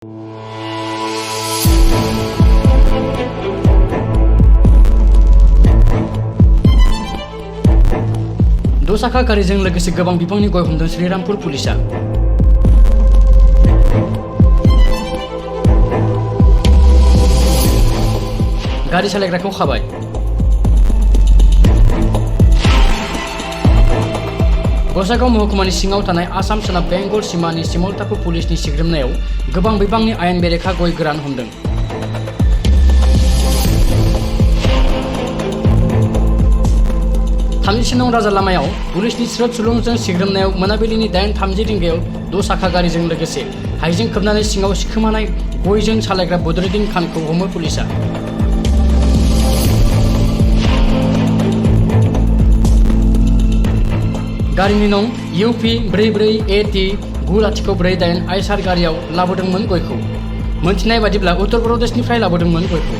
दसाखा गारिजों लोगोसे गोबां बिबांनि गय हमदों श्रीरामपुर पुलिसा। गारि सालायग्राखौ खाबाय। गसाइगाव महकुमानि सिङाव थानाय आसाम सोनाब बेंगल सीमानि सिमलतापुर पुलिसनि सिग्रोमनायाव गोबां बिबांनि आयेन बेरेखा गय गोरान हमदों। थामजिसे नं राजा लामायाव पुलिसनि स्रोद सुलुंजों सिग्रोमनायाव मोनाबिलिनि 8:30 रिंगायाव दसाखा गारिजों लोगोसे हाइजें खोबनानै सिङाव सिखोमानाय गयजों सालायग्रा बदरुद्दिन खानखौ हमो पुलिसा। गारिनि नं UP 44AT9048 आइसार गारियाव लाबोदोंमोन गयखौ। मोनथिनाय बादिब्ला उत्तर प्रदेशनिफ्राय लाबोदोंमोन गयखौ।